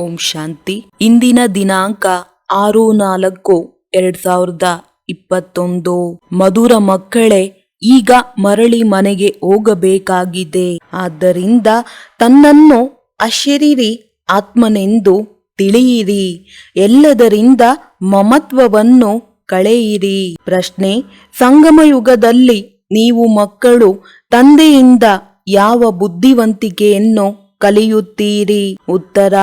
ಓಂ ಶಾಂತಿ. ಇಂದಿನ ದಿನಾಂಕ 6/4/2021. ಮಧುರ ಮಕ್ಕಳೇ, ಈಗ ಮರಳಿ ಮನೆಗೆ ಹೋಗಬೇಕಾಗಿದೆ. ಆದ್ದರಿಂದ ತನ್ನನ್ನು ಅಶರೀರಿ ಆತ್ಮನೆಂದು ತಿಳಿಯಿರಿ. ಎಲ್ಲದರಿಂದ ಮಮತ್ವವನ್ನು ಕಳೆಯಿರಿ. ಪ್ರಶ್ನೆ: ಸಂಗಮ ಯುಗದಲ್ಲಿ ನೀವು ಮಕ್ಕಳು ತಂದೆಯಿಂದ ಯಾವ ಬುದ್ಧಿವಂತಿಕೆಯನ್ನು ಕಲಿಯುತ್ತೀರಿ? ಉತ್ತರ: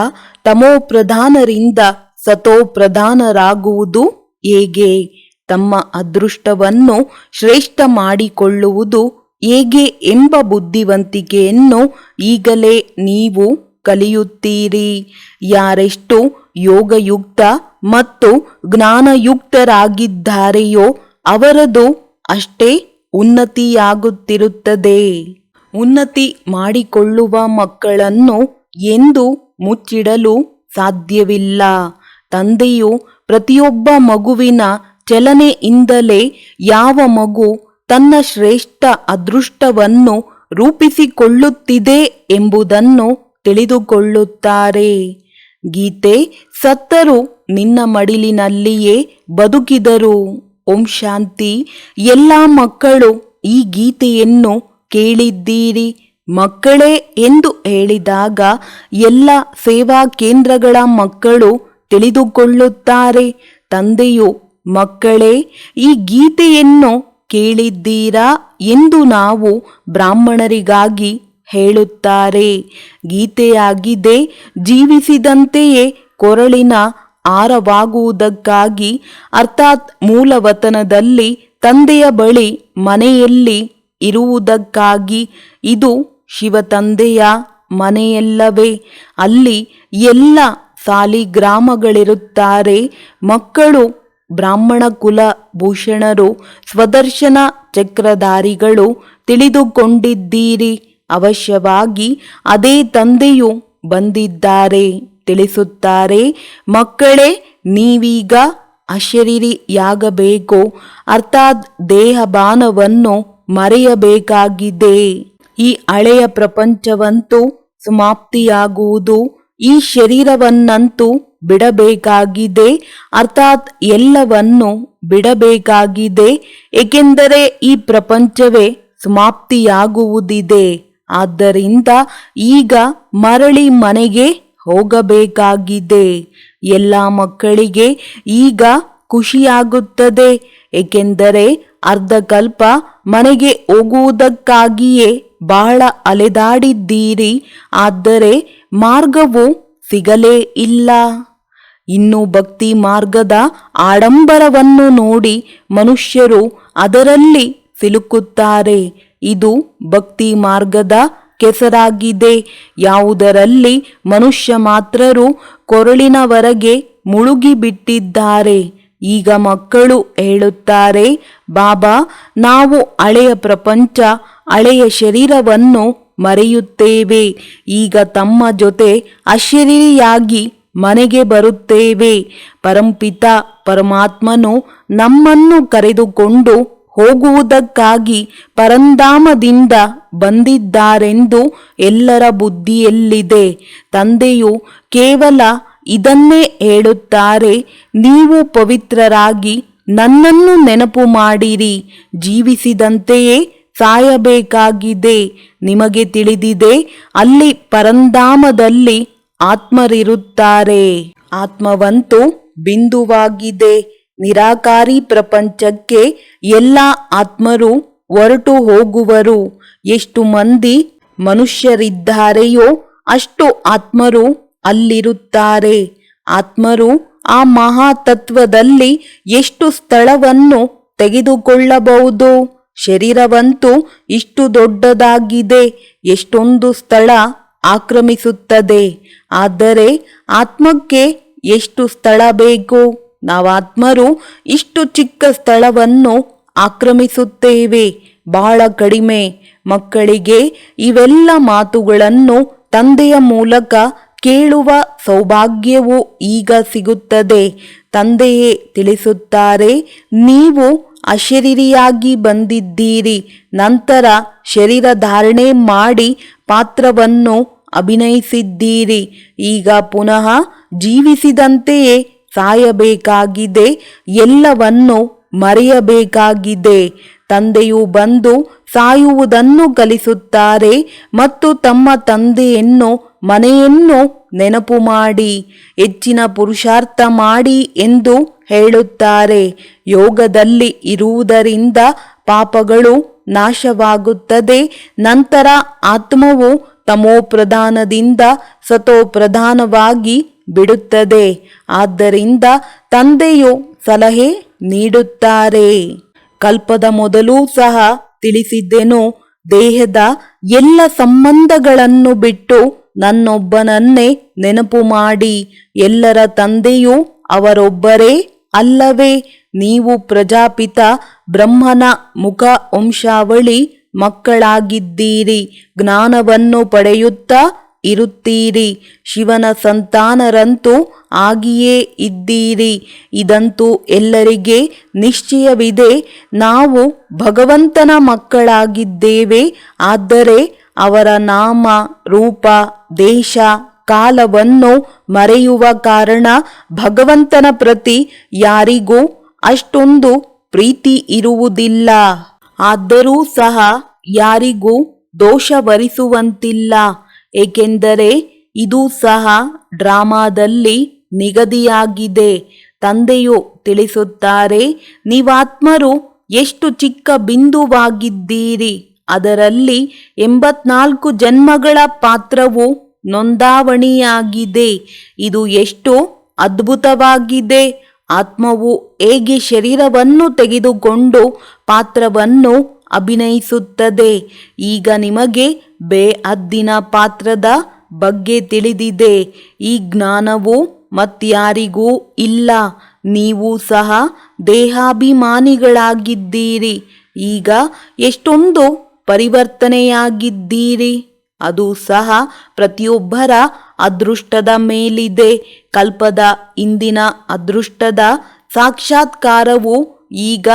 ತಮೋ ಪ್ರಧಾನರಿಂದ ಸತೋ ಪ್ರಧಾನರಾಗುವುದು ಹೇಗೆ? ತಮ್ಮ ಅದೃಷ್ಟವನ್ನು ಶ್ರೇಷ್ಠ ಮಾಡಿಕೊಳ್ಳುವುದು ಹೇಗೆ ಎಂಬ ಬುದ್ಧಿವಂತಿಕೆಯನ್ನು ಈಗಲೇ ನೀವು ಕಲಿಯುತ್ತೀರಿ. ಯಾರೆಷ್ಟು ಯೋಗಯುಕ್ತ ಮತ್ತು ಜ್ಞಾನಯುಕ್ತರಾಗಿದ್ದಾರೆಯೋ ಅವರದು ಅಷ್ಟೇ ಉನ್ನತಿಯಾಗುತ್ತಿರುತ್ತದೆ. ಉನ್ನತಿ ಮಾಡಿಕೊಳ್ಳುವ ಮಕ್ಕಳನ್ನು ಎಂದೂ ಮುಚ್ಚಿಡಲು ಸಾಧ್ಯವಿಲ್ಲ. ತಂದೆಯು ಪ್ರತಿಯೊಬ್ಬ ಮಗುವಿನ ಚಲನೆಯಿಂದಲೇ ಯಾವ ಮಗು ತನ್ನ ಶ್ರೇಷ್ಠ ಅದೃಷ್ಟವನ್ನು ರೂಪಿಸಿಕೊಳ್ಳುತ್ತಿದೆ ಎಂಬುದನ್ನು ತಿಳಿದುಕೊಳ್ಳುತ್ತಾರೆ. ಗೀತೆ: ಸತ್ತರೂ ನಿನ್ನ ಮಡಿಲಿನಲ್ಲಿಯೇ ಬದುಕಿದರು. ಓಂ ಶಾಂತಿ. ಎಲ್ಲ ಮಕ್ಕಳು ಈ ಗೀತೆಯನ್ನು ಕೇಳಿದ್ದೀರಿ. ಮಕ್ಕಳೇ ಎಂದು ಹೇಳಿದಾಗ ಎಲ್ಲ ಸೇವಾ ಕೇಂದ್ರಗಳ ಮಕ್ಕಳು ತಿಳಿದುಕೊಳ್ಳುತ್ತಾರೆ. ತಂದೆಯು ಮಕ್ಕಳೇ ಈ ಗೀತೆಯನ್ನು ಕೇಳಿದ್ದೀರಾ ಎಂದು ನಾವು ಬ್ರಾಹ್ಮಣರಿಗಾಗಿ ಹೇಳುತ್ತಾರೆ. ಗೀತೆಯಾಗಿದೆ ಜೀವಿಸಿದಂತೆಯೇ ಕೊರಳಿನ ಹಾರವಾಗುವುದಕ್ಕಾಗಿ, ಅರ್ಥಾತ್ ಮೂಲವತನದಲ್ಲಿ ತಂದೆಯ ಬಳಿ ಮನೆಯಲ್ಲಿ ಇರುವುದಕ್ಕಾಗಿ. ಇದು ಶಿವತಂದೆಯ ಮನೆಯಲ್ಲವೇ? ಅಲ್ಲಿ ಎಲ್ಲ ಸಾಲಿಗ್ರಾಮಗಳಿರುತ್ತಾರೆ. ಮಕ್ಕಳು ಬ್ರಾಹ್ಮಣ ಕುಲ ಭೂಷಣರು, ಸ್ವದರ್ಶನ ಚಕ್ರಧಾರಿಗಳು. ತಿಳಿದುಕೊಂಡಿದ್ದೀರಿ. ಅವಶ್ಯವಾಗಿ ಅದೇ ತಂದೆಯು ಬಂದಿದ್ದಾರೆ ತಿಳಿಸುತ್ತಾರೆ. ಮಕ್ಕಳೇ, ನೀವೀಗ ಅಶರೀರಿಯಾಗಬೇಕು, ಅರ್ಥಾತ್ ದೇಹಭಾನವನ್ನು ಮರೆಯಬೇಕಾಗಿದೆ. ಈ ಹಳೆಯ ಪ್ರಪಂಚವಂತೂ ಸಮಾಪ್ತಿಯಾಗುವುದು. ಈ ಶರೀರವನ್ನಂತೂ ಬಿಡಬೇಕಾಗಿದೆ, ಅರ್ಥಾತ್ ಎಲ್ಲವನ್ನು ಬಿಡಬೇಕಾಗಿದೆ. ಏಕೆಂದರೆ ಈ ಪ್ರಪಂಚವೇ ಸಮಾಪ್ತಿಯಾಗುವುದಿದೆ. ಆದ್ದರಿಂದ ಈಗ ಮರಳಿ ಮನೆಗೆ ಹೋಗಬೇಕಾಗಿದೆ. ಎಲ್ಲ ಮಕ್ಕಳಿಗೆ ಈಗ ಖುಷಿಯಾಗುತ್ತದೆ. ಏಕೆಂದರೆ ಅರ್ಧಕಲ್ಪ ಮನೆಗೆ ಹೋಗುವುದಕ್ಕಾಗಿಯೇ ಬಹಳ ಅಲೆದಾಡಿದ್ದೀರಿ. ಆದರೆ ಮಾರ್ಗವು ಸಿಗಲೇ ಇಲ್ಲ. ಇನ್ನು ಭಕ್ತಿ ಮಾರ್ಗದ ಆಡಂಬರವನ್ನು ನೋಡಿ ಮನುಷ್ಯರು ಅದರಲ್ಲಿ ಸಿಲುಕುತ್ತಾರೆ. ಇದು ಭಕ್ತಿ ಮಾರ್ಗದ ಕೆಸರಾಗಿದೆ, ಯಾವುದರಲ್ಲಿ ಮನುಷ್ಯ ಮಾತ್ರರು ಕೊರಳಿನವರೆಗೆ ಮುಳುಗಿಬಿಟ್ಟಿದ್ದಾರೆ. ಈಗ ಮಕ್ಕಳು ಹೇಳುತ್ತಾರೆ, ಬಾಬಾ, ನಾವು ಹಳೆಯ ಪ್ರಪಂಚ, ಹಳೆಯ ಶರೀರವನ್ನು ಮರೆಯುತ್ತೇವೆ. ಈಗ ತಮ್ಮ ಜೊತೆ ಅಶರೀರಿಯಾಗಿ ಮನೆಗೆ ಬರುತ್ತೇವೆ. ಪರಂಪಿತ ಪರಮಾತ್ಮನು ನಮ್ಮನ್ನು ಕರೆದುಕೊಂಡು ಹೋಗುವುದಕ್ಕಾಗಿ ಪರಂಧಾಮದಿಂದ ಬಂದಿದ್ದಾರೆಂದು ಎಲ್ಲರ ಬುದ್ಧಿಯಲ್ಲಿದೆ. ತಂದೆಯು ಕೇವಲ ಇದನ್ನೇ ಹೇಳುತ್ತಾರೆ, ನೀವು ಪವಿತ್ರರಾಗಿ ನನ್ನನ್ನು ನೆನಪು ಮಾಡಿರಿ. ಜೀವಿಸಿದಂತೆಯೇ ಸಾಯಬೇಕಾಗಿದೆ. ನಿಮಗೆ ತಿಳಿದಿದೆ, ಅಲ್ಲಿ ಪರಂಧಾಮದಲ್ಲಿ ಆತ್ಮರಿರುತ್ತಾರೆ. ಆತ್ಮವಂತೂ ಬಿಂದುವಾಗಿದೆ. ನಿರಾಕಾರಿ ಪ್ರಪಂಚಕ್ಕೆ ಎಲ್ಲ ಆತ್ಮರು ಹೊರಟು ಹೋಗುವರು. ಎಷ್ಟು ಮಂದಿ ಮನುಷ್ಯರಿದ್ದಾರೆಯೋ ಅಷ್ಟು ಆತ್ಮರು ಅಲ್ಲಿರುತ್ತಾರೆ. ಆತ್ಮರು ಆ ಮಹಾತತ್ವದಲ್ಲಿ ಎಷ್ಟು ಸ್ಥಳವನ್ನು ತೆಗೆದುಕೊಳ್ಳಬಹುದು? ಶರೀರವಂತೂ ಇಷ್ಟು ದೊಡ್ಡದಾಗಿದೆ, ಎಷ್ಟೊಂದು ಸ್ಥಳ ಆಕ್ರಮಿಸುತ್ತದೆ. ಆದರೆ ಆತ್ಮಕ್ಕೆ ಎಷ್ಟು ಸ್ಥಳ ಬೇಕು? ನಾವಾತ್ಮರು ಇಷ್ಟು ಚಿಕ್ಕ ಸ್ಥಳವನ್ನು ಆಕ್ರಮಿಸುತ್ತೇವೆ, ಬಹಳ ಕಡಿಮೆ. ಮಕ್ಕಳಿಗೆ ಇವೆಲ್ಲ ಮಾತುಗಳನ್ನು ತಂದೆಯ ಮೂಲಕ ಕೇಳುವ ಸೌಭಾಗ್ಯವು ಈಗ ಸಿಗುತ್ತದೆ. ತಂದೆಯೇ ತಿಳಿಸುತ್ತಾರೆ, ನೀವು ಅಶರೀರಿಯಾಗಿ ಬಂದಿದ್ದೀರಿ. ನಂತರ ಶರೀರ ಧಾರಣೆ ಮಾಡಿ ಪಾತ್ರವನ್ನು ಅಭಿನಯಿಸಿದ್ದೀರಿ. ಈಗ ಪುನಃ ಜೀವಿಸಿದಂತೆಯೇ ಸಾಯಬೇಕಾಗಿದೆ, ಎಲ್ಲವನ್ನು ಮರೆಯಬೇಕಾಗಿದೆ. ತಂದೆಯು ಬಂದು ಸಾಯುವುದನ್ನು ಕಲಿಸುತ್ತಾರೆ ಮತ್ತು ತಮ್ಮ ತಂದೆಯನ್ನು ಮನೆಯನ್ನು ನೆನಪು ಮಾಡಿ ಹೆಚ್ಚಿನ ಪುರುಷಾರ್ಥ ಮಾಡಿ ಎಂದು ಹೇಳುತ್ತಾರೆ. ಯೋಗದಲ್ಲಿ ಇರುವುದರಿಂದ ಪಾಪಗಳು ನಾಶವಾಗುತ್ತದೆ. ನಂತರ ಆತ್ಮವು ತಮೋಪ್ರಧಾನದಿಂದ ಸತೋಪ್ರಧಾನವಾಗಿ ಬಿಡುತ್ತದೆ. ಆದ್ದರಿಂದ ತಂದೆಯು ಸಲಹೆ ನೀಡುತ್ತಾರೆ. ಕಲ್ಪದ ಮೊದಲೂ ಸಹ ತಿಳಿಸಿದ್ದೆನು, ದೇಹದ ಎಲ್ಲ ಸಂಬಂಧಗಳನ್ನು ಬಿಟ್ಟು ನನ್ನೊಬ್ಬನನ್ನೇ ನೆನಪು ಮಾಡಿ. ಎಲ್ಲರ ತಂದೆಯೂ ಅವರೊಬ್ಬರೇ ಅಲ್ಲವೇ? ನೀವು ಪ್ರಜಾಪಿತ ಬ್ರಹ್ಮನ ಮುಖ ವಂಶಾವಳಿ ಮಕ್ಕಳಾಗಿದ್ದೀರಿ. ಜ್ಞಾನವನ್ನು ಪಡೆಯುತ್ತಾ ಇರುತ್ತೀರಿ. ಶಿವನ ಸಂತಾನರಂತೂ ಆಗಿಯೇ ಇದ್ದೀರಿ. ಇದಂತೂ ಎಲ್ಲರಿಗೆ ನಿಶ್ಚಯವಿದೆ. ನಾವು ಭಗವಂತನ ಮಕ್ಕಳಾಗಿದ್ದೇವೆ. ಆದರೆ ಅವರ ನಾಮ, ರೂಪ, ದೇಶ, ಕಾಲವನ್ನು ಮರೆಯುವ ಕಾರಣ ಭಗವಂತನ ಪ್ರತಿ ಯಾರಿಗೂ ಅಷ್ಟೊಂದು ಪ್ರೀತಿ ಇರುವುದಿಲ್ಲ. ಆದರೂ ಸಹ ಯಾರಿಗೂ ದೋಷವರಿಸುವಂತಿಲ್ಲ. ಏಕೆಂದರೆ ಇದು ಸಹ ಡ್ರಾಮಾದಲ್ಲಿ ನಿಗದಿಯಾಗಿದೆ. ತಂದೆಯು ತಿಳಿಸುತ್ತಾರೆ, ನೀವಾತ್ಮರು ಎಷ್ಟು ಚಿಕ್ಕ ಬಿಂದುವಾಗಿದ್ದೀರಿ. ಅದರಲ್ಲಿ 84 ಜನ್ಮಗಳ ಪಾತ್ರವು ನೋಂದಾವಣಿಯಾಗಿದೆ. ಇದು ಎಷ್ಟು ಅದ್ಭುತವಾಗಿದೆ. ಆತ್ಮವು ಹೇಗೆ ಶರೀರವನ್ನು ತೆಗೆದುಕೊಂಡು ಪಾತ್ರವನ್ನು ಅಭಿನಯಿಸುತ್ತದೆ. ಈಗ ನಿಮಗೆ ಬೇಹದ್ದಿನ ಪಾತ್ರದ ಬಗ್ಗೆ ತಿಳಿದಿದೆ. ಈ ಜ್ಞಾನವು ಮತ್ಯಾರಿಗೂ ಇಲ್ಲ. ನೀವು ಸಹ ದೇಹಾಭಿಮಾನಿಗಳಾಗಿದ್ದೀರಿ. ಈಗ ಎಷ್ಟೊಂದು ಪರಿವರ್ತನೆಯಾಗಿದ್ದೀರಿ. ಅದು ಸಹ ಪ್ರತಿಯೊಬ್ಬರ ಅದೃಷ್ಟದ ಮೇಲಿದೆ. ಕಲ್ಪದ ಇಂದಿನ ಅದೃಷ್ಟದ ಸಾಕ್ಷಾತ್ಕಾರವು ಈಗ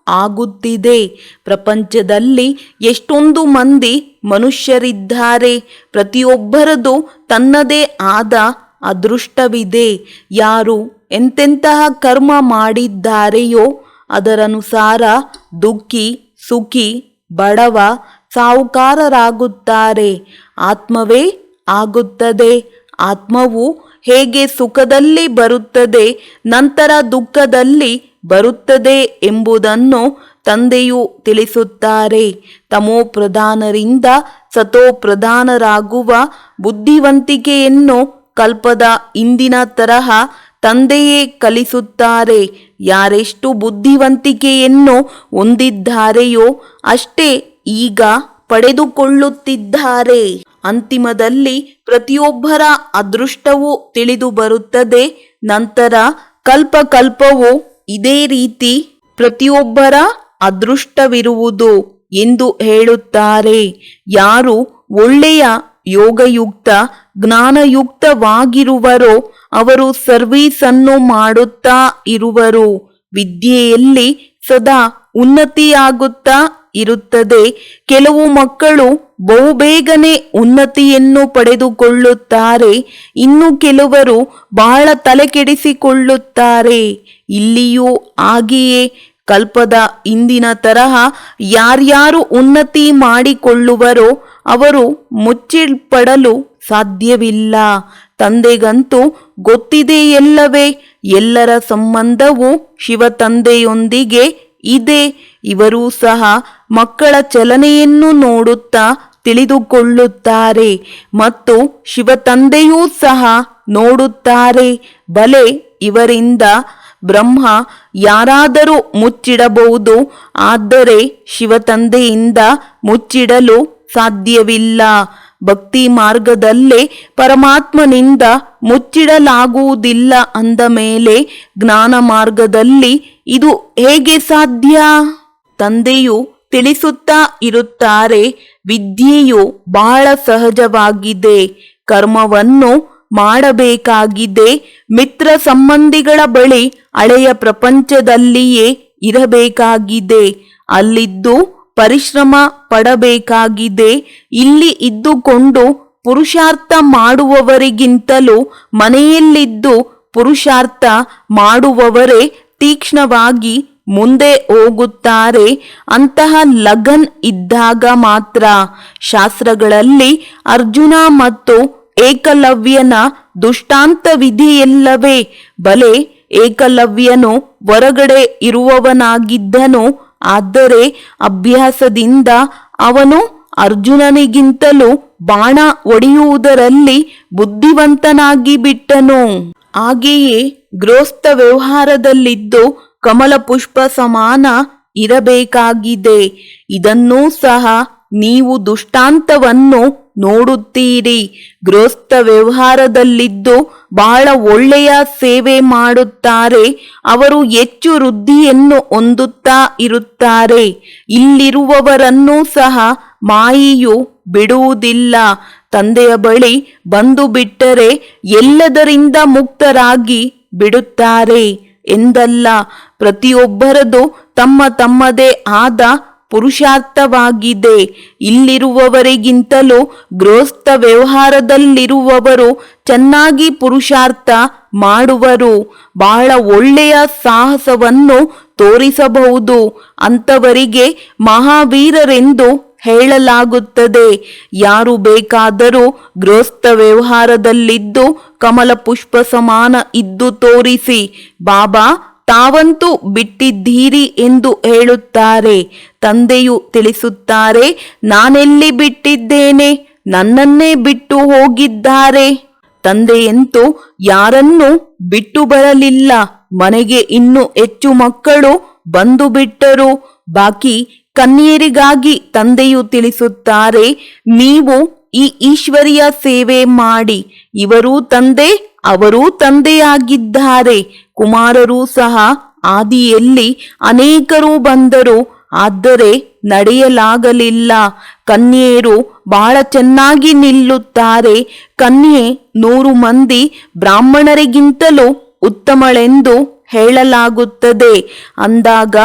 ಆಗುತ್ತಿದೆ. ಪ್ರಪಂಚದಲ್ಲಿ ಎಷ್ಟೊಂದು ಮಂದಿ ಮನುಷ್ಯರಿದ್ದಾರೆ. ಪ್ರತಿಯೊಬ್ಬರದು ತನ್ನದೇ ಆದ ಅದೃಷ್ಟವಿದೆ. ಯಾರು ಎಂತೆಂತಹ ಕರ್ಮ ಮಾಡಿದ್ದಾರೆಯೋ ಅದರನುಸಾರ ದುಃಖಿ, ಸುಖಿ, ಬಡವ, ಸಾಹುಕಾರರಾಗುತ್ತಾರೆ. ಆತ್ಮವೇ ಆಗುತ್ತದೆ. ಆತ್ಮವು ಹೇಗೆ ಸುಖದಲ್ಲಿ ಬರುತ್ತದೆ, ನಂತರ ದುಃಖದಲ್ಲಿ ಬರುತ್ತದೆ ಎಂಬುದನ್ನು ತಂದೆಯು ತಿಳಿಸುತ್ತಾರೆ. ತಮೋಪ್ರಧಾನರಿಂದ ಸತೋಪ್ರಧಾನರಾಗುವ ಬುದ್ಧಿವಂತಿಕೆಯನ್ನು ಕಲ್ಪದ ಇಂದಿನ ತರಹ ತಂದೆಯೇ ಕಲಿಸುತ್ತಾರೆ. ಯಾರೆಷ್ಟು ಬುದ್ಧಿವಂತಿಕೆಯನ್ನು ಹೊಂದಿದ್ದಾರೆಯೋ ಅಷ್ಟೇ ಈಗ ಪಡೆದುಕೊಳ್ಳುತ್ತಿದ್ದಾರೆ. ಅಂತಿಮದಲ್ಲಿ ಪ್ರತಿಯೊಬ್ಬರ ಅದೃಷ್ಟವೂ ತಿಳಿದು ಬರುತ್ತದೆ. ನಂತರ ಕಲ್ಪಕಲ್ಪವು ಇದೇ ರೀತಿ ಪ್ರತಿಯೊಬ್ಬರ ಅದೃಷ್ಟವಿರುವುದು ಎಂದು ಹೇಳುತ್ತಾರೆ. ಯಾರು ಒಳ್ಳೆಯ ಯೋಗಯುಕ್ತ ಜ್ಞಾನಯುಕ್ತವಾಗಿರುವರೋ ಅವರು ಸರ್ವೀಸನ್ನು ಮಾಡುತ್ತಾ ಇರುವರು. ವಿದ್ಯೆಯಲ್ಲಿ ಸದಾ ಉನ್ನತಿಯಾಗುತ್ತಾ ಇರುತ್ತದೆ. ಕೆಲವು ಮಕ್ಕಳು ಬಹುಬೇಗನೆ ಉನ್ನತಿಯನ್ನು ಪಡೆದುಕೊಳ್ಳುತ್ತಾರೆ. ಇನ್ನು ಕೆಲವರು ಬಹಳ ತಲೆಕೆಡಿಸಿಕೊಳ್ಳುತ್ತಾರೆ. ಇಲ್ಲಿಯೂ ಹಾಗೆಯೇ ಕಲ್ಪದ ಇಂದಿನ ತರಹ ಯಾರ್ಯಾರು ಉನ್ನತಿ ಮಾಡಿಕೊಳ್ಳುವರೋ ಅವರು ಮುಚ್ಚಿಡಲ್ಪಡಲು ಸಾಧ್ಯವಿಲ್ಲ. ತಂದೆಗಂತೂ ಗೊತ್ತಿದೆಯಲ್ಲವೇ, ಎಲ್ಲರ ಸಂಬಂಧವು ಶಿವತಂದೆಯೊಂದಿಗೆ ಇದೆ. ಇವರೂ ಸಹ ಮಕ್ಕಳ ಚಲನೆಯನ್ನು ನೋಡುತ್ತಾ ತಿಳಿದುಕೊಳ್ಳುತ್ತಾರೆ ಮತ್ತು ಶಿವತಂದೆಯೂ ಸಹ ನೋಡುತ್ತಾರೆ. ಬಲೆ ಇವರಿಂದ ಬ್ರಹ್ಮ ಯಾರಾದರೂ ಮುಚ್ಚಿಡಬಹುದು, ಆದರೆ ಶಿವತಂದೆಯಿಂದ ಮುಚ್ಚಿಡಲು ಸಾಧ್ಯವಿಲ್ಲ. ಭಕ್ತಿ ಮಾರ್ಗದಲ್ಲೇ ಪರಮಾತ್ಮನಿಂದ ಮುಚ್ಚಿಡಲಾಗುವುದಿಲ್ಲ ಅಂದ ಮೇಲೆ ಜ್ಞಾನ ಮಾರ್ಗದಲ್ಲಿ ಇದು ಹೇಗೆ ಸಾಧ್ಯ? ತಂದೆಯು ತಿಳಿಸುತ್ತಾ ಇರುತ್ತಾರೆ, ವಿದ್ಯೆಯು ಬಹಳ ಸಹಜವಾಗಿದೆ. ಕರ್ಮವನ್ನು ಮಾಡಬೇಕಾಗಿದೆ. ಮಿತ್ರ ಸಂಬಂಧಿಗಳ ಬಳಿ ಹಳೆಯ ಪ್ರಪಂಚದಲ್ಲಿಯೇ ಇರಬೇಕಾಗಿದೆ. ಅಲ್ಲಿದ್ದು ಪರಿಶ್ರಮ ಪಡಬೇಕಾಗಿದೆ. ಇಲ್ಲಿ ಇದ್ದುಕೊಂಡು ಪುರುಷಾರ್ಥ ಮಾಡುವವರಿಗಿಂತಲೂ ಮನೆಯಲ್ಲಿದ್ದು ಪುರುಷಾರ್ಥ ಮಾಡುವವರೇ ತೀಕ್ಷ್ಣವಾಗಿ ಮುಂದೆ ಹೋಗುತ್ತಾರೆ. ಅಂತಹ ಲಗನ್ ಇದ್ದಾಗ ಮಾತ್ರ. ಶಾಸ್ತ್ರಗಳಲ್ಲಿ ಅರ್ಜುನ ಮತ್ತು ಏಕಲವ್ಯನ ದುಷ್ಟಾಂತವಿದೆಯಲ್ಲವೇ? ಬಲೆ ಏಕಲವ್ಯನು ಹೊರಗಡೆ ಇರುವವನಾಗಿದ್ದನು. ಆದರೆ ಅಭ್ಯಾಸದಿಂದ ಅವನು ಅರ್ಜುನನಿಗಿಂತಲೂ ಬಾಣ ಹೊಡೆಯುವುದರಲ್ಲಿ ಬುದ್ಧಿವಂತನಾಗಿ ಬಿಟ್ಟನು. ಹಾಗೆಯೇ ಗೃಹಸ್ಥ ವ್ಯವಹಾರದಲ್ಲಿದ್ದು ಕಮಲ ಪುಷ್ಪ ಸಮಾನ ಇರಬೇಕಾಗಿದೆ. ಇದನ್ನೂ ಸಹ ನೀವು ದುಷ್ಟಾಂತವನ್ನು ನೋಡುತ್ತೀರಿ. ಗೃಹಸ್ಥ ವ್ಯವಹಾರದಲ್ಲಿದ್ದು ಬಹಳ ಒಳ್ಳೆಯ ಸೇವೆ ಮಾಡುತ್ತಾರೆ. ಅವರು ಹೆಚ್ಚು ವೃದ್ಧಿಯನ್ನು ಹೊಂದುತ್ತಾ ಇರುತ್ತಾರೆ. ಇಲ್ಲಿರುವವರನ್ನೂ ಸಹ ಮಾಯೆಯು ಬಿಡುವುದಿಲ್ಲ. ತಂದೆಯ ಬಳಿ ಬಂದು ಬಿಟ್ಟರೆ ಎಲ್ಲದರಿಂದ ಮುಕ್ತರಾಗಿ ಬಿಡುತ್ತಾರೆ ಎಂದಲ್ಲ. ಪ್ರತಿಯೊಬ್ಬರದು ತಮ್ಮ ತಮ್ಮದೇ ಆದ ಪುರುಷಾರ್ಥವಾಗಿದೆ. ಇಲ್ಲಿರುವವರಿಗಿಂತಲೂ ಗೃಹಸ್ಥ ವ್ಯವಹಾರದಲ್ಲಿರುವವರು ಚೆನ್ನಾಗಿ ಪುರುಷಾರ್ಥ ಮಾಡುವರು. ಬಹಳ ಒಳ್ಳೆಯ ಸಾಹಸವನ್ನು ತೋರಿಸಬಹುದು. ಅಂಥವರಿಗೆ ಮಹಾವೀರರೆಂದು ಹೇಳಲಾಗುತ್ತದೆ. ಯಾರು ಬೇಕಾದರೂ ಗೃಹಸ್ಥ ವ್ಯವಹಾರದಲ್ಲಿದ್ದು ಕಮಲ ಪುಷ್ಪ ಸಮಾನ ಇದ್ದು ತೋರಿಸಿ. ಬಾಬಾ ತಾವಂತೂ ಬಿಟ್ಟಿದ್ದೀರಿ ಎಂದು ಹೇಳುತ್ತಾರೆ. ತಂದೆಯು ತಿಳಿಸುತ್ತಾರೆ, ನಾನೆಲ್ಲಿ ಬಿಟ್ಟಿದ್ದೇನೆ? ನನ್ನನ್ನೇ ಬಿಟ್ಟು ಹೋಗಿದ್ದಾರೆ. ತಂದೆಯಂತೂ ಯಾರನ್ನೂ ಬಿಟ್ಟು ಬರಲಿಲ್ಲ. ಮನೆಗೆ ಇನ್ನೂ ಹೆಚ್ಚು ಮಕ್ಕಳು ಬಂದು ಬಿಟ್ಟರು. ಬಾಕಿ ಕನ್ಯರಿಗಾಗಿ ತಂದೆಯು ತಿಳಿಸುತ್ತಾರೆ, ನೀವು ಈ ಈಶ್ವರಿಯ ಸೇವೆ ಮಾಡಿ. ಇವರೂ ತಂದೆ, ಅವರೂ ತಂದೆಯಾಗಿದ್ದಾರೆ. ಕುಮಾರರೂ ಸಹ ಆದಿಯಲ್ಲಿ ಅನೇಕರು ಬಂದರು, ಆದರೆ ನಡೆಯಲಾಗಲಿಲ್ಲ. ಕನ್ಯೆಯರು ಬಹಳ ಚೆನ್ನಾಗಿ ನಿಲ್ಲುತ್ತಾರೆ. ಕನ್ಯೆ 100 ಮಂದಿ ಬ್ರಾಹ್ಮಣರಿಗಿಂತಲೂ ಉತ್ತಮಳೆಂದು ಹೇಳಲಾಗುತ್ತದೆ. ಅಂದಾಗ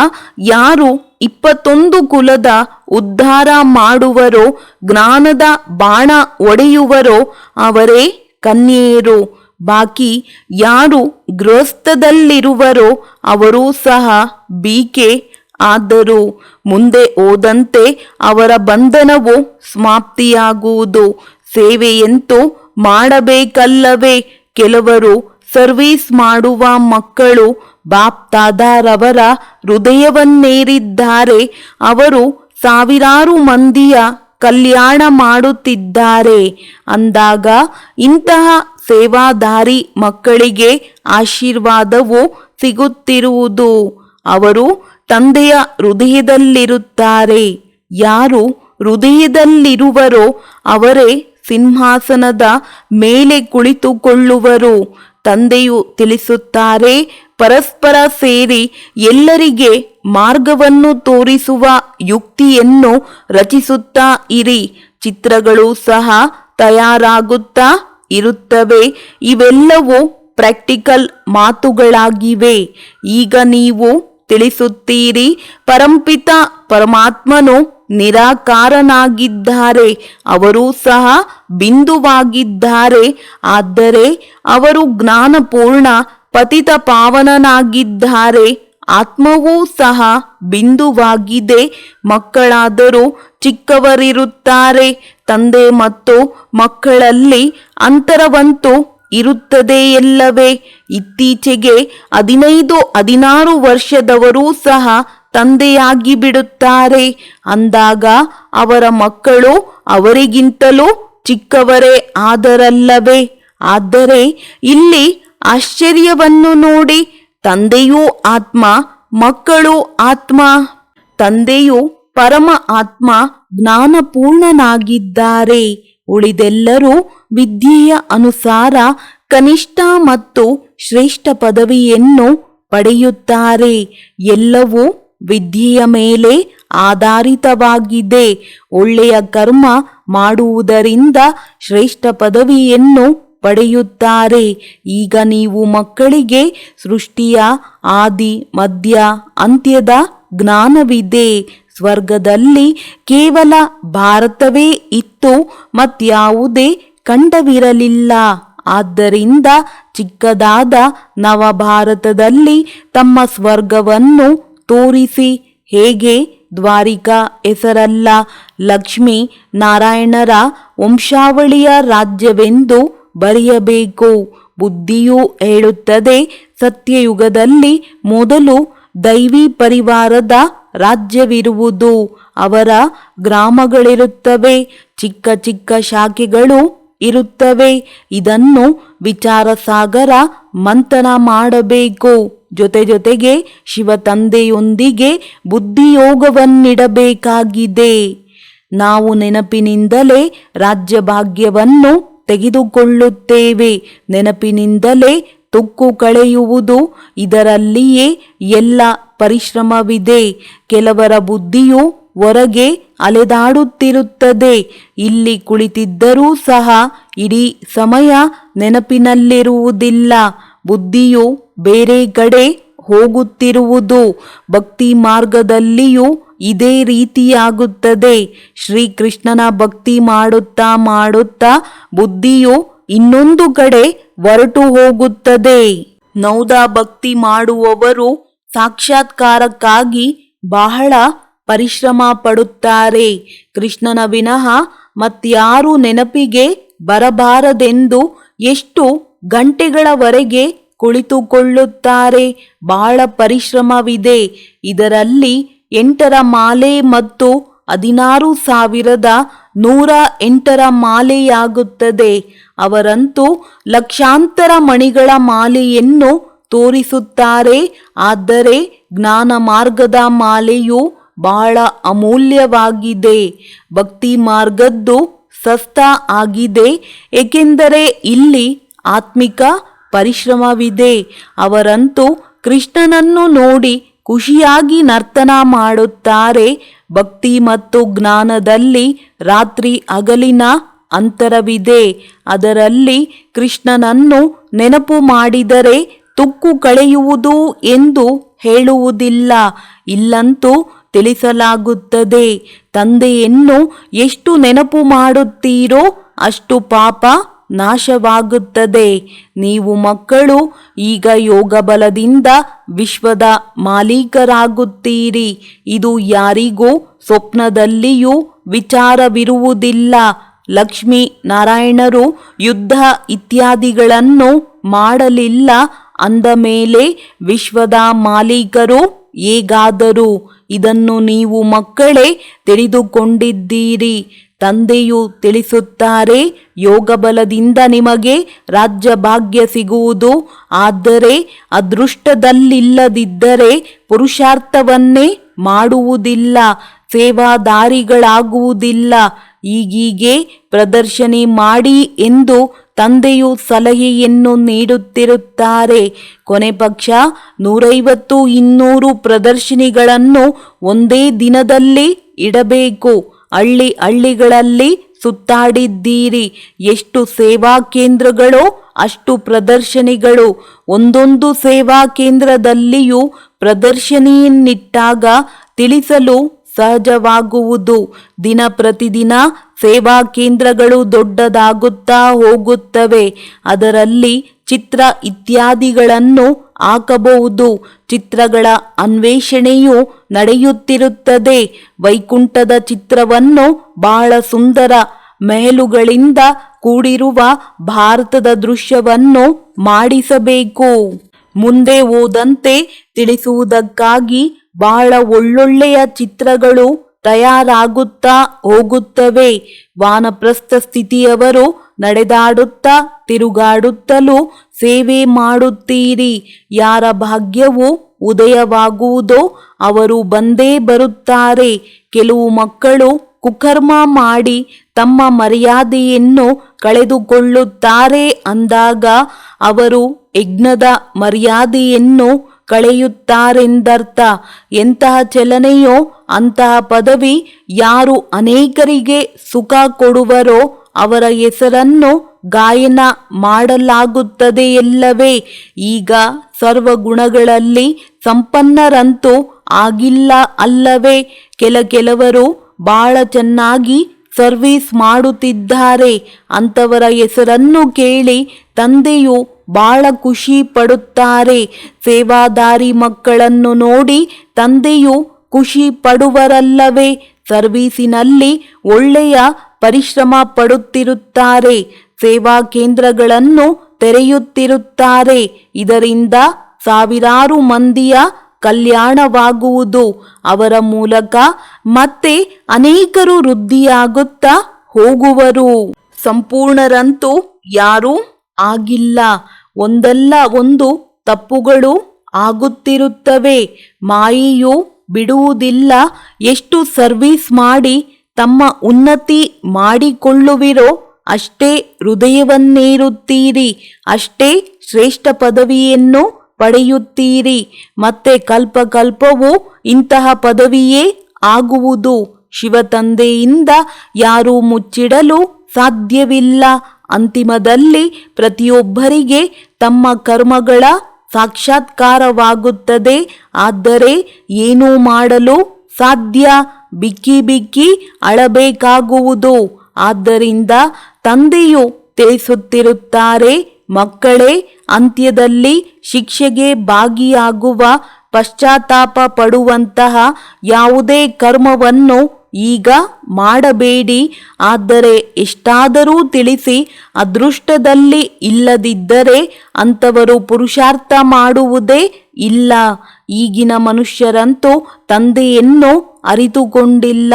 ಯಾರು 21 ಕುಲದ ಉದ್ಧಾರ ಮಾಡುವರೋ, ಜ್ಞಾನದ ಬಾಣ ಒಡೆಯುವರೋ ಅವರೇ ಕನ್ಯೆಯರು. ಬಾಕಿ ಯಾರು ಗೃಹಸ್ಥದಲ್ಲಿರುವರೋ ಅವರೂ ಸಹ ಬೀಕೆ ಆದರೂ ಮುಂದೆ ಹೋದಂತೆ ಅವರ ಬಂಧನವು ಸಮಾಪ್ತಿಯಾಗುವುದು. ಸೇವೆಯಂತೂ ಮಾಡಬೇಕಲ್ಲವೇ? ಕೆಲವರು ಸರ್ವೀಸ್ ಮಾಡುವ ಮಕ್ಕಳು ಬಾಪ್ ದಾದಾರವರ ಹೃದಯವನ್ನೇರಿದ್ದಾರೆ. ಅವರು ಸಾವಿರಾರು ಮಂದಿಯ ಕಲ್ಯಾಣ ಮಾಡುತ್ತಿದ್ದಾರೆ. ಅಂದಾಗ ಇಂತಹ ಸೇವಾದಾರಿ ಮಕ್ಕಳಿಗೆ ಆಶೀರ್ವಾದವು ಸಿಗುತ್ತಿರುವುದು. ಅವರು ತಂದೆಯ ಹೃದಯದಲ್ಲಿರುತ್ತಾರೆ. ಯಾರು ಹೃದಯದಲ್ಲಿರುವರೋ ಅವರೇ ಸಿಂಹಾಸನದ ಮೇಲೆ ಕುಳಿತುಕೊಳ್ಳುವರು. ತಂದೆಯು ತಿಳಿಸುತ್ತಾರೆ, ಪರಸ್ಪರ ಸೇರಿ ಎಲ್ಲರಿಗೆ ಮಾರ್ಗವನ್ನು ತೋರಿಸುವ ಯುಕ್ತಿಯನ್ನು ರಚಿಸುತ್ತಾ ಇರಿ. ಚಿತ್ರಗಳು ಸಹ ತಯಾರಾಗುತ್ತಾ ಇರುತ್ತವೆ. ಇವೆಲ್ಲವೂ ಪ್ರಾಕ್ಟಿಕಲ್ ಮಾತುಗಳಾಗಿವೆ. ಈಗ ನೀವು ತಿಳಿಸುತ್ತೀರಿ, ಪರಂಪಿತ ಪರಮಾತ್ಮನು ನಿರಾಕಾರನಾಗಿದ್ದಾರೆ. ಅವರು ಸಹ ಬಿಂದುವಾಗಿದ್ದಾರೆ. ಆದರೆ ಅವರು ಜ್ಞಾನಪೂರ್ಣ ಪತಿತ ಪಾವನನಾಗಿದ್ದಾರೆ. ಆತ್ಮವೂ ಸಹ ಬಿಂದುವಾಗಿದೆ. ಮಕ್ಕಳಾದರೂ ಚಿಕ್ಕವರಿರುತ್ತಾರೆ. ತಂದೆ ಮತ್ತು ಮಕ್ಕಳಲ್ಲಿ ಅಂತರವಂತೂ ಇರುತ್ತದೆಯಲ್ಲವೇ? ಇತ್ತೀಚೆಗೆ 15-16 ವರ್ಷದವರೂ ಸಹ ತಂದೆಯಾಗಿ ಬಿಡುತ್ತಾರೆ. ಅಂದಾಗ ಅವರ ಮಕ್ಕಳು ಅವರಿಗಿಂತಲೂ ಚಿಕ್ಕವರೇ ಆದರಲ್ಲವೇ? ಆದರೆ ಇಲ್ಲಿ ಆಶ್ಚರ್ಯವನ್ನು ನೋಡಿ. ತಂದೆಯೂ ಆತ್ಮ, ಮಕ್ಕಳು ಆತ್ಮ. ತಂದೆಯು ಪರಮ ಆತ್ಮ ಜ್ಞಾನಪೂರ್ಣನಾಗಿದ್ದಾರೆ. ಉಳಿದೆಲ್ಲರೂ ವಿದ್ಯೆಯ ಅನುಸಾರ ಕನಿಷ್ಠ ಮತ್ತು ಶ್ರೇಷ್ಠ ಪದವಿಯನ್ನು ಪಡೆಯುತ್ತಾರೆ. ಎಲ್ಲವೂ ವಿದ್ಯೆಯ ಮೇಲೆ ಆಧಾರಿತವಾಗಿದೆ. ಒಳ್ಳೆಯ ಕರ್ಮ ಮಾಡುವುದರಿಂದ ಶ್ರೇಷ್ಠ ಪದವಿಯನ್ನು ಪಡೆಯುತ್ತಾರೆ. ಈಗ ನೀವು ಮಕ್ಕಳಿಗೆ ಸೃಷ್ಟಿಯ ಆದಿ ಮಧ್ಯ ಅಂತ್ಯದ ಜ್ಞಾನವಿದೆ. ಸ್ವರ್ಗದಲ್ಲಿ ಕೇವಲ ಭಾರತವೇ ಇತ್ತು, ಮತ್ಯಾವುದೇ ಕಂಡವಿರಲಿಲ್ಲ. ಆದ್ದರಿಂದ ಚಿಕ್ಕದಾದ ನವಭಾರತದಲ್ಲಿ ತಮ್ಮ ಸ್ವರ್ಗವನ್ನು ತೋರಿಸಿ. ಹೇಗೆ ದ್ವಾರಿಕಾ ಹೆಸರಲ್ಲ, ಲಕ್ಷ್ಮೀ ನಾರಾಯಣರ ವಂಶಾವಳಿಯ ರಾಜ್ಯವೆಂದು ಬರೆಯಬೇಕು. ಬುದ್ಧಿಯು ಹೇಳುತ್ತದೆ, ಸತ್ಯಯುಗದಲ್ಲಿ ಮೊದಲು ದೈವಿ ಪರಿವಾರದ ರಾಜ್ಯವಿರುವುದು. ಅವರ ಗ್ರಾಮಗಳಿರುತ್ತವೆ, ಚಿಕ್ಕ ಚಿಕ್ಕ ಶಾಖೆಗಳು ಇರುತ್ತವೆ. ಇದನ್ನು ವಿಚಾರಸಾಗರ ಮಂಥನ ಮಾಡಬೇಕು. ಜೊತೆಗೆ ಶಿವತಂದೆಯೊಂದಿಗೆ ಬುದ್ಧಿಯೋಗವನ್ನಿಡಬೇಕಾಗಿದೆ. ನಾವು ನೆನಪಿನಿಂದಲೇ ರಾಜ್ಯಭಾಗ್ಯವನ್ನು ತೆಗೆದುಕೊಳ್ಳುತ್ತೇವೆ, ನೆನಪಿನಿಂದಲೇ ತುಕ್ಕು ಕಳೆಯುವುದು. ಇದರಲ್ಲಿಯೇ ಎಲ್ಲ ಪರಿಶ್ರಮವಿದೆ. ಕೆಲವರ ಬುದ್ಧಿಯು ಹೊರಗೆ ಅಲೆದಾಡುತ್ತಿರುತ್ತದೆ. ಇಲ್ಲಿ ಕುಳಿತಿದ್ದರೂ ಸಹ ಇಡೀ ಸಮಯ ನೆನಪಿನಲ್ಲಿರುವುದಿಲ್ಲ. ಬುದ್ಧಿಯು ಬೇರೆ ಕಡೆ ಹೋಗುತ್ತಿರುವುದು. ಭಕ್ತಿ ಮಾರ್ಗದಲ್ಲಿಯೂ ಇದೇ ರೀತಿಯಾಗುತ್ತದೆ. ಶ್ರೀಕೃಷ್ಣನ ಭಕ್ತಿ ಮಾಡುತ್ತಾ ಮಾಡುತ್ತಾ ಬುದ್ಧಿಯು ಇನ್ನೊಂದು ಕಡೆ ಹೊರಟು ಹೋಗುತ್ತದೆ. ನೌದ ಭಕ್ತಿ ಮಾಡುವವರು ಸಾಕ್ಷಾತ್ಕಾರಕ್ಕಾಗಿ ಬಹಳ ಪರಿಶ್ರಮ ಪಡುತ್ತಾರೆ. ಕೃಷ್ಣನ ವಿನಃ ಮತ್ಯಾರು ನೆನಪಿಗೆ ಬರಬಾರದೆಂದು ಎಷ್ಟು ಗಂಟೆಗಳವರೆಗೆ ಕುಳಿತುಕೊಳ್ಳುತ್ತಾರೆ. ಬಹಳ ಪರಿಶ್ರಮವಿದೆ. ಇದರಲ್ಲಿ 8ರ ಮಾಲೆ ಮತ್ತು 16,108ರ ಮಾಲೆಯಾಗುತ್ತದೆ. ಅವರಂತೂ ಲಕ್ಷಾಂತರ ಮಣಿಗಳ ಮಾಲೆಯನ್ನು ತೋರಿಸುತ್ತಾರೆ. ಆದರೆ ಜ್ಞಾನ ಮಾರ್ಗದ ಮಾಲೆಯು ಬಹಳ ಅಮೂಲ್ಯವಾಗಿದೆ. ಭಕ್ತಿ ಮಾರ್ಗದ್ದು ಸಸ್ತ ಆಗಿದೆ, ಏಕೆಂದರೆ ಇಲ್ಲಿ ಆತ್ಮಿಕ ಪರಿಶ್ರಮವಿದೆ. ಅವರಂತೂ ಕೃಷ್ಣನನ್ನು ನೋಡಿ ಖುಷಿಯಾಗಿ ನರ್ತನ ಮಾಡುತ್ತಾರೆ. ಭಕ್ತಿ ಮತ್ತು ಜ್ಞಾನದಲ್ಲಿ ರಾತ್ರಿ ಹಗಲಿನ ಅಂತರವಿದೆ. ಅದರಲ್ಲಿ ಕೃಷ್ಣನನ್ನು ನೆನಪು ಮಾಡಿದರೆ ತುಕ್ಕು ಕಳೆಯುವುದು ಎಂದು ಹೇಳುವುದಿಲ್ಲ. ಇಲ್ಲಂತೂ ತಿಳಿಸಲಾಗುತ್ತದೆ, ತಂದೆಯನ್ನು ಎಷ್ಟು ನೆನಪು ಮಾಡುತ್ತೀರೋ ಅಷ್ಟು ಪಾಪ ನಾಶವಾಗುತ್ತದೆ. ನೀವು ಮಕ್ಕಳು ಈಗ ಯೋಗ ಬಲದಿಂದ ವಿಶ್ವದ ಮಾಲೀಕರಾಗುತ್ತೀರಿ. ಇದು ಯಾರಿಗೂ ಸ್ವಪ್ನದಲ್ಲಿಯೂ ವಿಚಾರವಿರುವುದಿಲ್ಲ. ಲಕ್ಷ್ಮೀ ನಾರಾಯಣರು ಯುದ್ಧ ಇತ್ಯಾದಿಗಳನ್ನು ಮಾಡಲಿಲ್ಲ ಅಂದ ಮೇಲೆ ವಿಶ್ವದ ಮಾಲೀಕರು ಹೇಗಾದರು? ಇದನ್ನು ನೀವು ಮಕ್ಕಳೇ ತಿಳಿದುಕೊಂಡಿದ್ದೀರಿ. ತಂದೆಯು ತಿಳಿಸುತ್ತಾರೆ, ಯೋಗ ಬಲದಿಂದ ನಿಮಗೆ ರಾಜ್ಯ ಭಾಗ್ಯ ಸಿಗುವುದು. ಆದರೆ ಅದೃಷ್ಟದಲ್ಲಿಲ್ಲದಿದ್ದರೆ ಪುರುಷಾರ್ಥವನ್ನೇ ಮಾಡುವುದಿಲ್ಲ, ಸೇವಾದಾರಿಗಳಾಗುವುದಿಲ್ಲ. ಹೀಗೀಗೆ ಪ್ರದರ್ಶನಿ ಮಾಡಿ ಎಂದು ತಂದೆಯು ಸಲಹೆಯನ್ನು ನೀಡುತ್ತಿರುತ್ತಾರೆ. ಕೊನೆ ಪಕ್ಷ 150-200 ಪ್ರದರ್ಶನಿಗಳನ್ನು ಒಂದೇ ದಿನದಲ್ಲಿ ಇಡಬೇಕು. ಹಳ್ಳಿಗಳಲ್ಲಿ ಸುತ್ತಾಡಿದ್ದೀರಿ. ಎಷ್ಟು ಸೇವಾ ಕೇಂದ್ರಗಳೋ ಅಷ್ಟು ಪ್ರದರ್ಶನಿಗಳು. ಒಂದೊಂದು ಸೇವಾ ಕೇಂದ್ರದಲ್ಲಿಯೂ ಪ್ರದರ್ಶನಿಯನ್ನಿಟ್ಟಾಗ ತಿಳಿಸಲು ಸಹಜವಾಗುವುದು. ದಿನ ಪ್ರತಿದಿನ ಸೇವಾ ಕೇಂದ್ರಗಳು ದೊಡ್ಡದಾಗುತ್ತಾ ಹೋಗುತ್ತವೆ. ಅದರಲ್ಲಿ ಚಿತ್ರ ಇತ್ಯಾದಿಗಳನ್ನು ಹಾಕಬಹುದು. ಚಿತ್ರಗಳ ಅನ್ವೇಷಣೆಯು ನಡೆಯುತ್ತಿರುತ್ತದೆ. ವೈಕುಂಠದ ಚಿತ್ರವನ್ನು ಬಹಳ ಸುಂದರ ಮೆಹಲುಗಳಿಂದ ಕೂಡಿರುವ ಭಾರತದ ದೃಶ್ಯವನ್ನು ಮಾಡಿಸಬೇಕು. ಮುಂದೆ ಹೋದಂತೆ ತಿಳಿಸುವುದಕ್ಕಾಗಿ ಬಹಳ ಒಳ್ಳೊಳ್ಳೆಯ ಚಿತ್ರಗಳು ತಯಾರಾಗುತ್ತಾ ಹೋಗುತ್ತವೆ. ವಾನಪ್ರಸ್ಥ ಸ್ಥಿತಿಯವರು ನಡೆದಾಡುತ್ತಾ ತಿರುಗಾಡುತ್ತಲೂ ಸೇವೆ ಮಾಡುತ್ತೀರಿ. ಯಾರ ಭಾಗ್ಯವು ಉದಯವಾಗುವುದೋ ಅವರು ಬಂದೇ ಬರುತ್ತಾರೆ. ಕೆಲವು ಮಕ್ಕಳು ಕುಕರ್ಮ ಮಾಡಿ ತಮ್ಮ ಮರ್ಯಾದೆಯನ್ನು ಕಳೆದುಕೊಳ್ಳುತ್ತಾರೆ ಅಂದಾಗ ಅವರು ಯಜ್ಞದ ಮರ್ಯಾದೆಯನ್ನು ಕಳೆಯುತ್ತಾರೆಂದರ್ಥ. ಎಂತಹ ಚಲನೆಯೋ ಅಂತಹ ಪದವಿ. ಯಾರು ಅನೇಕರಿಗೆ ಸುಖ ಕೊಡುವರೋ ಅವರ ಹೆಸರನ್ನು ಗಾಯನ ಮಾಡಲಾಗುತ್ತದೆಯಲ್ಲವೇ? ಈಗ ಸರ್ವಗುಣಗಳಲ್ಲಿ ಸಂಪನ್ನರಂತೂ ಆಗಿಲ್ಲ ಅಲ್ಲವೇ? ಕೆಲವರು ಬಹಳ ಚೆನ್ನಾಗಿ ಸರ್ವಿಸ್ ಮಾಡುತ್ತಿದ್ದಾರೆ. ಅಂಥವರ ಹೆಸರನ್ನು ಕೇಳಿ ತಂದೆಯು ಬಹಳ ಖುಷಿ ಪಡುತ್ತಾರೆ. ಸೇವಾದಾರಿ ಮಕ್ಕಳನ್ನು ನೋಡಿ ತಂದೆಯು ಖುಷಿ ಪಡುವರಲ್ಲವೇ? ಸರ್ವೀಸಿನಲ್ಲಿ ಒಳ್ಳೆಯ ಪರಿಶ್ರಮ ಪಡುತ್ತಿರುತ್ತಾರೆ. ಸೇವಾ ಕೇಂದ್ರಗಳನ್ನು ತೆರೆಯುತ್ತಿರುತ್ತಾರೆ. ಇದರಿಂದ ಸಾವಿರಾರು ಮಂದಿಯ ಕಲ್ಯಾಣವಾಗುವುದು. ಅವರ ಮೂಲಕ ಮತ್ತೆ ಅನೇಕರು ವೃದ್ಧಿಯಾಗುತ್ತಾ ಹೋಗುವರು. ಸಂಪೂರ್ಣರಂತೂ ಯಾರೂ ಆಗಿಲ್ಲ. ಒಂದಲ್ಲ ಒಂದು ತಪ್ಪುಗಳು ಆಗುತ್ತಿರುತ್ತವೆ. ಮಾಯೆಯು ಬಿಡುವುದಿಲ್ಲ. ಎಷ್ಟು ಸರ್ವಿಸ್ ಮಾಡಿ ತಮ್ಮ ಉನ್ನತಿ ಮಾಡಿಕೊಳ್ಳುವಿರೋ ಅಷ್ಟೇ ಹೃದಯವನ್ನೇರುತ್ತೀರಿ, ಅಷ್ಟೇ ಶ್ರೇಷ್ಠ ಪದವಿಯನ್ನು ಪಡೆಯುತ್ತೀರಿ. ಮತ್ತೆ ಕಲ್ಪಕಲ್ಪವೂ ಇಂತಹ ಪದವಿಯೇ ಆಗುವುದು. ಶಿವತಂದೆಯಿಂದ ಯಾರೂ ಮುಚ್ಚಿಡಲು ಸಾಧ್ಯವಿಲ್ಲ. ಅಂತಿಮದಲ್ಲಿ ಪ್ರತಿಯೊಬ್ಬರಿಗೆ ತಮ್ಮ ಕರ್ಮಗಳ ಸಾಕ್ಷಾತ್ಕಾರವಾಗುತ್ತದೆ. ಆದರೆ ಏನೂ ಮಾಡಲು ಸಾಧ್ಯ? ಬಿಕ್ಕಿ ಬಿಕ್ಕಿ ಅಳಬೇಕಾಗುವುದು. ಆದ್ದರಿಂದ ತಂದೆಯು ತಿಳಿಸುತ್ತಿರುತ್ತಾರೆ, ಮಕ್ಕಳೇ, ಅಂತ್ಯದಲ್ಲಿ ಶಿಕ್ಷೆಗೆ ಭಾಗಿಯಾಗುವ ಪಶ್ಚಾತ್ತಾಪ ಪಡುವಂತಹ ಯಾವುದೇ ಕರ್ಮವನ್ನು ಈಗ ಮಾಡಬೇಡಿ. ಆದರೆ ಎಷ್ಟಾದರೂ ತಿಳಿಸಿ, ಅದೃಷ್ಟದಲ್ಲಿ ಇಲ್ಲದಿದ್ದರೆ ಅಂಥವರು ಪುರುಷಾರ್ಥ ಮಾಡುವುದೇ ಇಲ್ಲ. ಈಗಿನ ಮನುಷ್ಯರಂತೂ ತಂದೆಯನ್ನು ಅರಿತುಕೊಂಡಿಲ್ಲ.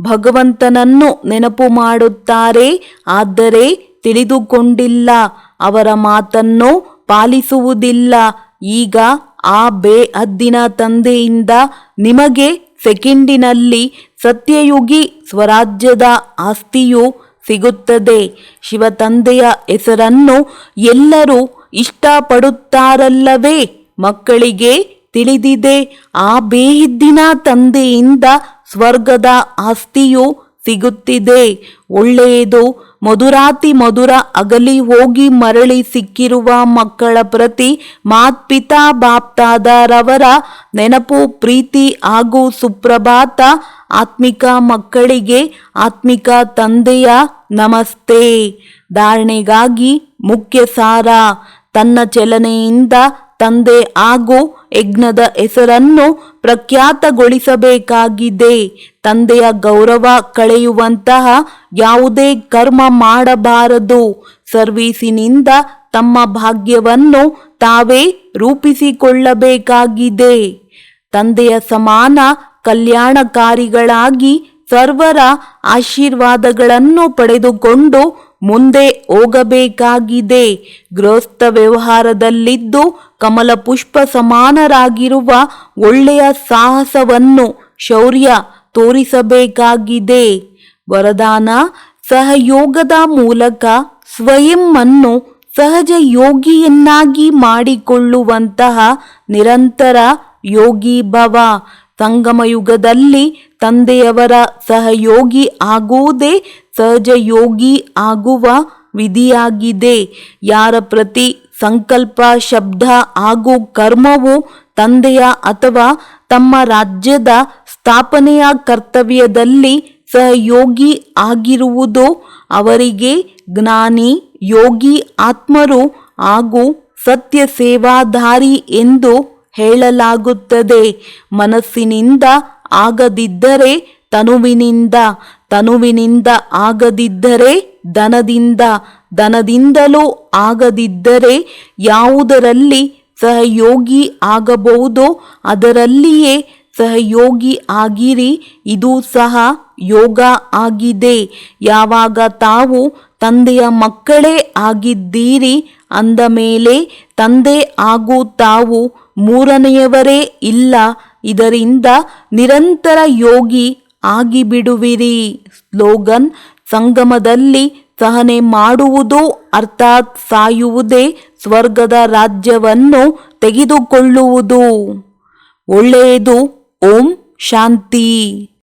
ಭಗವಂತನನ್ನು ನೆನಪು ಮಾಡುತ್ತಾರೆ, ಆದರೆ ತಿಳಿದುಕೊಂಡಿಲ್ಲ. ಅವರ ಮಾತನ್ನು ಪಾಲಿಸುವುದಿಲ್ಲ. ಈಗ ಆ ಬೇಹದ್ದಿನ ತಂದೆಯಿಂದ ನಿಮಗೆ ಸೆಕೆಂಡಿನಲ್ಲಿ ಸತ್ಯಯುಗಿ ಸ್ವರಾಜ್ಯದ ಆಸ್ತಿಯು ಸಿಗುತ್ತದೆ. ಶಿವತಂದೆಯ ಹೆಸರನ್ನು ಎಲ್ಲರೂ ಇಷ್ಟಪಡುತ್ತಾರಲ್ಲವೇ? ಮಕ್ಕಳಿಗೆ ತಿಳಿದಿದೆ, ಆ ಬೇಹದ್ದಿನ ತಂದೆಯಿಂದ ಸ್ವರ್ಗದ ಆಸ್ತಿಯು ಸಿಗುತ್ತಿದೆ. ಒಳ್ಳೆಯದು. ಮಧುರಾತಿ ಮಧುರ ಅಗಲಿ ಹೋಗಿ ಮರಳಿ ಸಿಕ್ಕಿರುವ ಮಕ್ಕಳ ಪ್ರತಿ ಮಾತ್ಪಿತಾ ಬಾಪ್ತಾದರವರ ನೆನಪು, ಪ್ರೀತಿ ಹಾಗೂ ಸುಪ್ರಭಾತ. ಆತ್ಮಿಕ ಮಕ್ಕಳಿಗೆ ಆತ್ಮಿಕ ತಂದೆಯ ನಮಸ್ತೆ. ಧಾರಣೆಗಾಗಿ ಮುಖ್ಯ ಸಾರ. ತನ್ನ ಚಲನೆಯಿಂದ ತಂದೆ ಹಾಗೂ ಯಜ್ಞದ ಹೆಸರನ್ನು ಪ್ರಖ್ಯಾತಗೊಳಿಸಬೇಕಾಗಿದೆ. ತಂದೆಯ ಗೌರವ ಕಳೆಯುವಂತಹ ಯಾವುದೇ ಕರ್ಮ ಮಾಡಬಾರದು. ಸರ್ವೀಸಿನಿಂದ ತಮ್ಮ ಭಾಗ್ಯವನ್ನು ತಾವೇ ರೂಪಿಸಿಕೊಳ್ಳಬೇಕಾಗಿದೆ. ತಂದೆಯ ಸಮಾನ ಕಲ್ಯಾಣಕಾರಿಗಳಾಗಿ ಸರ್ವರ ಆಶೀರ್ವಾದಗಳನ್ನು ಪಡೆದುಕೊಂಡು ಮುಂದೆ ಹೋಗಬೇಕಾಗಿದೆ. ಗೃಹಸ್ಥ ವ್ಯವಹಾರದಲ್ಲಿದ್ದು ಕಮಲ ಪುಷ್ಪ ಸಮಾನರಾಗಿರುವ ಒಳ್ಳೆಯ ಸಾಹಸವನ್ನು, ಶೌರ್ಯ ತೋರಿಸಬೇಕಾಗಿದೆ. ವರದಾನ: ಸಹಯೋಗದ ಮೂಲಕ ಸ್ವಯಂವನ್ನು ಸಹಜ ಯೋಗಿಯನ್ನಾಗಿ ಮಾಡಿಕೊಳ್ಳುವಂತಹ ನಿರಂತರ ಯೋಗಿ ಭವ. ಸಂಗಮ ಯುಗದಲ್ಲಿ ತಂದೆಯವರ ಸಹಯೋಗಿ ಆಗುವುದೇ ಸಹಜ ಯೋಗಿ ಆಗುವ ವಿಧಿಯಾಗಿದೆ. ಯಾರ ಪ್ರತಿ ಸಂಕಲ್ಪ, ಶಬ್ದ ಹಾಗೂ ಕರ್ಮವು ತಂದೆಯ ಅಥವಾ ತಮ್ಮ ರಾಜ್ಯದ ಸ್ಥಾಪನೆಯ ಕರ್ತವ್ಯದಲ್ಲಿ ಸಹಯೋಗಿ ಆಗಿರುವುದೋ ಅವರಿಗೆ ಜ್ಞಾನಿ, ಯೋಗಿ ಆತ್ಮರು ಹಾಗೂ ಸತ್ಯ ಸೇವಾಧಾರಿ ಎಂದು ಹೇಳಲಾಗುತ್ತದೆ. ಮನಸ್ಸಿನಿಂದ ಆಗದಿದ್ದರೆ ತನುವಿನಿಂದ, ತನುವಿನಿಂದ ಆಗದಿದ್ದರೆ ಧನದಿಂದ, ಧನದಿಂದಲೂ ಆಗದಿದ್ದರೆ ಯಾವುದರಲ್ಲಿ ಸಹಯೋಗಿ ಆಗಬಹುದೋ ಅದರಲ್ಲಿಯೇ ಸಹಯೋಗಿ ಆಗಿರಿ. ಇದು ಸಹ ಯೋಗ ಆಗಿದೆ. ಯಾವಾಗ ತಾವು ತಂದೆಯ ಮಕ್ಕಳೇ ಆಗಿದ್ದೀರಿ ಅಂದ ಮೇಲೆ ತಂದೆ ಹಾಗೂ ತಾವು ಮೂರನೆಯವರೇ ಇಲ್ಲ. ಇದರಿಂದ ನಿರಂತರ ಯೋಗಿ ಆಗಿಬಿಡುವಿರಿ. ಸ್ಲೋಗನ್: ಸಂಗಮದಲ್ಲಿ ಸಹನೆ ಮಾಡುವುದು ಅರ್ಥಾತ್ ಸಾಯುವುದೇ ಸ್ವರ್ಗದ ರಾಜ್ಯವನ್ನು ತೆಗೆದುಕೊಳ್ಳುವುದು. ಒಳ್ಳೆಯದು. ಓಂ ಶಾಂತಿ.